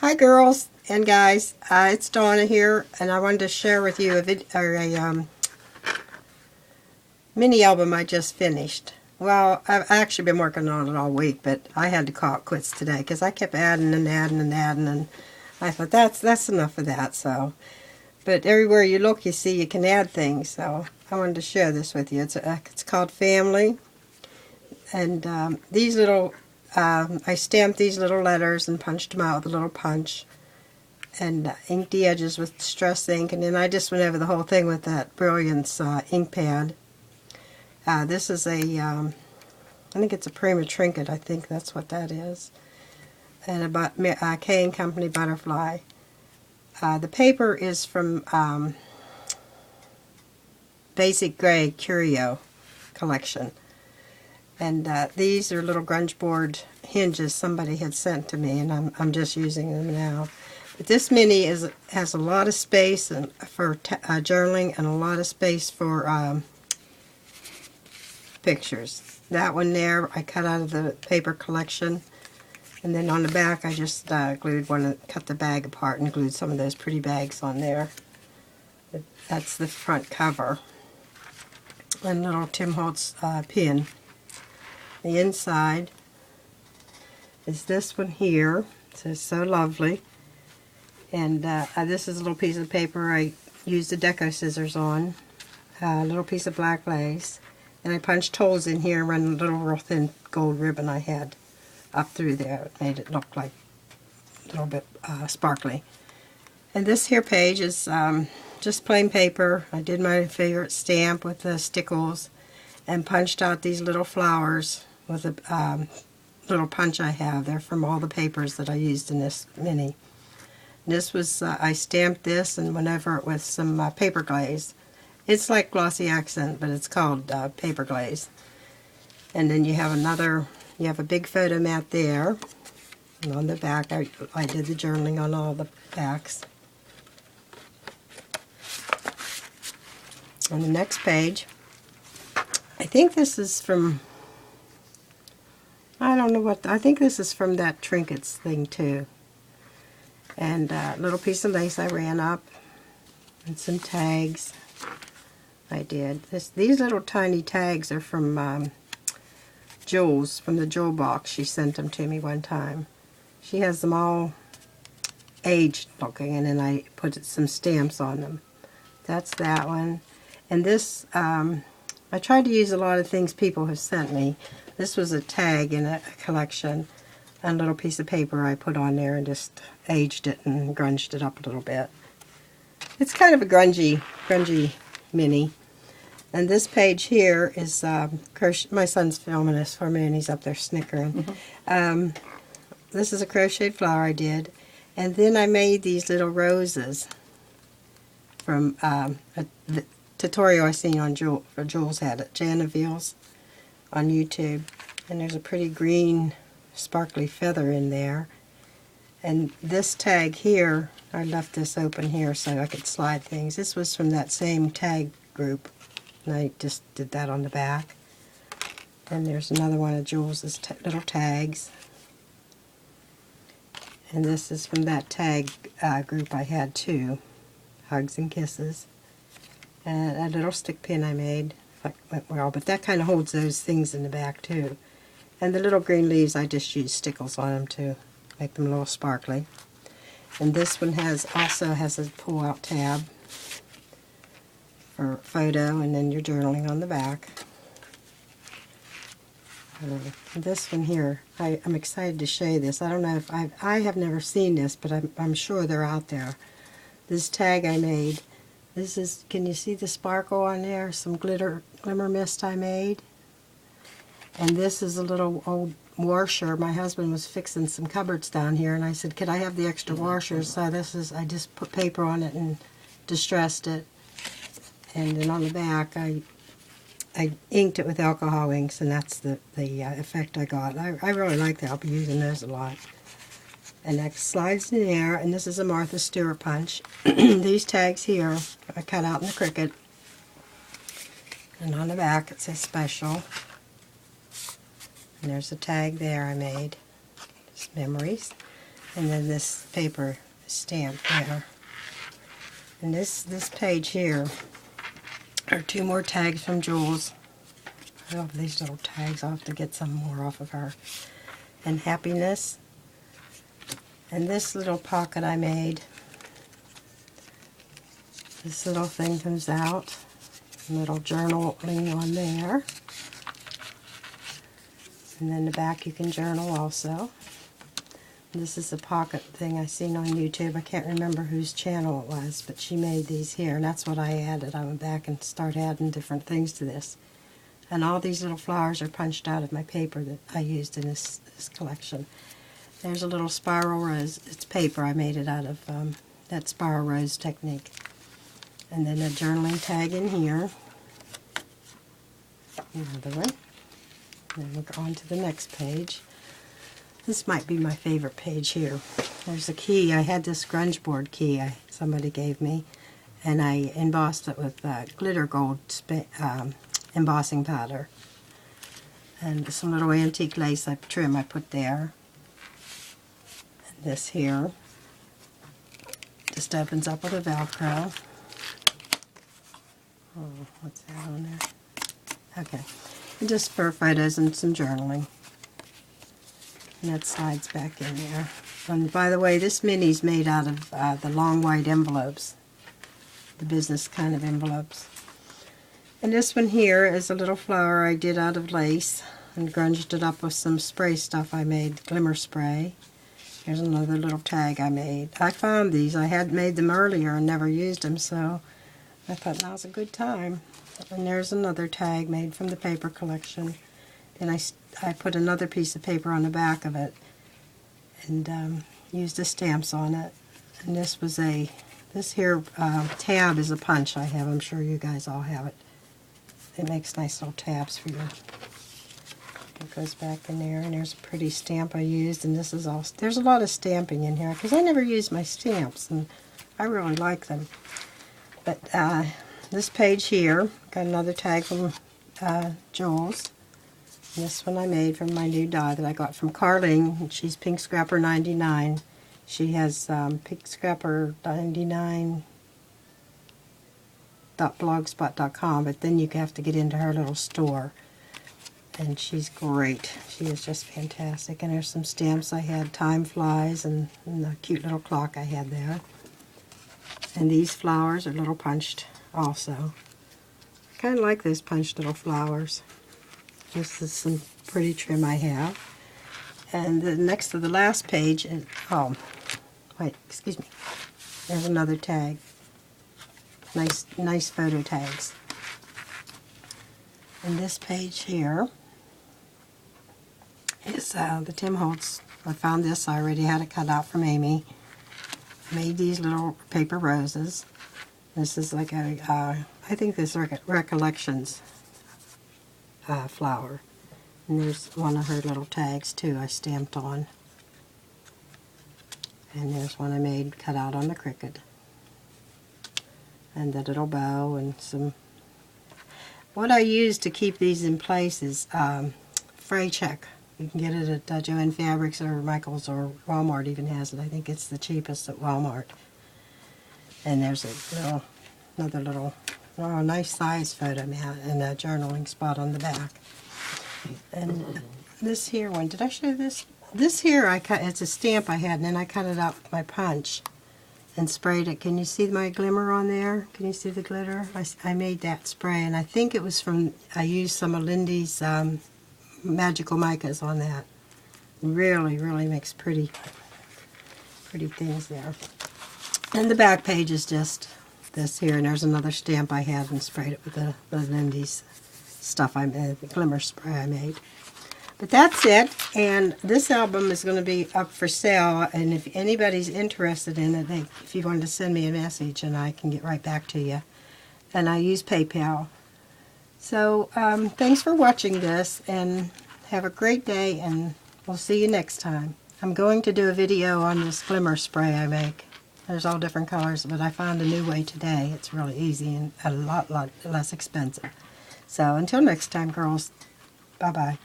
Hi girls and guys, it's Donna here, and I wanted to share with you a mini album I just finished. Well, I've actually been working on it all week, but I had to call it quits today because I kept adding and adding and adding, and I thought that's enough of that. So, but everywhere you look, you see you can add things. So I wanted to share this with you. It's called Family, and these little I stamped these little letters and punched them out with a little punch, and inked the edges with Distress ink, and then I just went over the whole thing with that Brilliance ink pad. This is I think it's a Prima Trinket, I think that's what that is, and about K & Company Butterfly. The paper is from Basic Gray Curio collection, and these are little grunge board hinges somebody had sent to me, and I'm just using them now. But this mini has a lot of space for journaling, and a lot of space for pictures. That one there I cut out of the paper collection, and then on the back I just cut the bag apart and glued some of those pretty bags on there. That's the front cover, and little Tim Holtz pin. The inside is this one here. It says "So Lovely." And this is a little piece of paper I used the deco scissors on, a little piece of black lace, and I punched holes in here and run a little real thin gold ribbon I had up through there. It made it look like a little bit sparkly. And this here page is just plain paper. I did my favorite stamp with the stickles and punched out these little flowers with a little punch I have. They're from all the papers that I used in this mini. This was, I stamped this and went over it with some paper glaze. It's like glossy accent, but it's called paper glaze. And then you have a big photo mat there. And on the back, I did the journaling on all the backs. On the next page, I think this is from, I think this is from that trinkets thing too. And a little piece of lace I ran up, and some tags I did. These little tiny tags are from Jules, from the jewel box. She sent them to me one time. She has them all aged looking, and then I put some stamps on them. That's that one. And this, I tried to use a lot of things people have sent me. This was a tag in a collection. A little piece of paper I put on there and just aged it and grunged it up a little bit. It's kind of a grungy mini. And this page here is my son's filming this for me, and he's up there snickering. This is a crocheted flower I did, and then I made these little roses from the tutorial I seen on Jules had it, Janaviles, on YouTube. And there's a pretty green sparkly feather in there. And this tag here, I left this open here so I could slide things. This was from that same tag group, and I just did that on the back. And there's another one of Jules's little tags. And this is from that tag group I had too, Hugs and Kisses. And a little stick pin I made, went well, but that kind of holds those things in the back too. And the little green leaves, I just used stickles on them to make them a little sparkly. And this one also has a pull-out tab for photo, and then your journaling on the back. This one here, I'm excited to show you this. I don't know if I have never seen this, but I'm sure they're out there. This tag I made. This is, can you see the sparkle on there? Some glimmer mist I made. And this is a little old washer. My husband was fixing some cupboards down here, and I said, could I have the extra washers? So this is, I just put paper on it and distressed it. And then on the back, I inked it with alcohol inks, and that's the effect I got. I really like that. I'll be using those a lot. And that slides in there, and this is a Martha Stewart punch. These tags here I cut out in the Cricut. And on the back it says special. And there's a tag there I made. Just memories. And then this paper is stamped there. And this page here are 2 more tags from Jules. I love these little tags. I'll have to get some more off of her. And happiness. And this little pocket I made. This little thing comes out. Little journaling on there. And then the back you can journal also. This is a pocket thing I seen on YouTube. I can't remember whose channel it was, but she made these here, and that's what I added. I went back and started adding different things to this. And all these little flowers are punched out of my paper that I used in this collection. There's a little spiral rose. It's paper. I made it out of that spiral rose technique. And then a journaling tag in here. Another one. And then we'll go on to the next page. This might be my favorite page here. There's a key. I had this grunge board key somebody gave me, and I embossed it with glitter gold embossing powder. And some little antique lace trim I put there. And this here just opens up with a Velcro. Oh, what's that on there? Okay. And just for photos and some journaling. And that slides back in there. And by the way, this mini's made out of the long white envelopes, the business kind of envelopes. And this one here is a little flower I did out of lace and grunged it up with some spray stuff I made, glimmer spray. Here's another little tag I made. I found these. I had made them earlier and never used them, so I thought now's a good time. And there's another tag made from the paper collection. And I put another piece of paper on the back of it and used the stamps on it. And this here tab is a punch I have. I'm sure you guys all have it. It makes nice little tabs for you. It goes back in there, and there's a pretty stamp I used. And this is all. There's a lot of stamping in here because I never use my stamps, and I really like them. But this page here, got another tag from Jules. This one I made from my new die that I got from Carling. She's Pink Scrapper 99. She has Pink Scrapper 99.blogspot.com, but then you have to get into her little store. And she's great. She is just fantastic. And there's some stamps I had, Time Flies, and the cute little clock I had there. And these flowers are little punched also. I kind of like those punched little flowers. This is some pretty trim I have. And the next to the last page is, excuse me. There's another tag. Nice photo tags. And this page here is the Tim Holtz. I found this. I already had it cut out from Amy. I made these little paper roses. This is like I think this is Recollections flower. And there's one of her little tags too I stamped on. And there's one I made cut out on the Cricut. And the little bow and some. What I use to keep these in place is fray check. You can get it at Joann Fabrics or Michael's, or Walmart even has it. I think it's the cheapest at Walmart. And there's another little nice size photo mat and a journaling spot on the back. And this here one, did I show you this? This here, it's a stamp I had, and then I cut it out with my punch and sprayed it. Can you see my glimmer on there? Can you see the glitter? I made that spray, and I think it was I used some of Lindy's magical micas on that. Really, really makes pretty things there. And the back page is just this here, and there's another stamp I had and sprayed it with the Lindy's stuff I made, the glimmer spray I made. But that's it, and this album is going to be up for sale, and if anybody's interested in it, if you wanted to send me a message and I can get right back to you. And I use PayPal. So thanks for watching this, and have a great day, and we'll see you next time. I'm going to do a video on this glimmer spray I make. There's all different colors, but I found a new way today. It's really easy and a lot less expensive. So until next time, girls, bye-bye.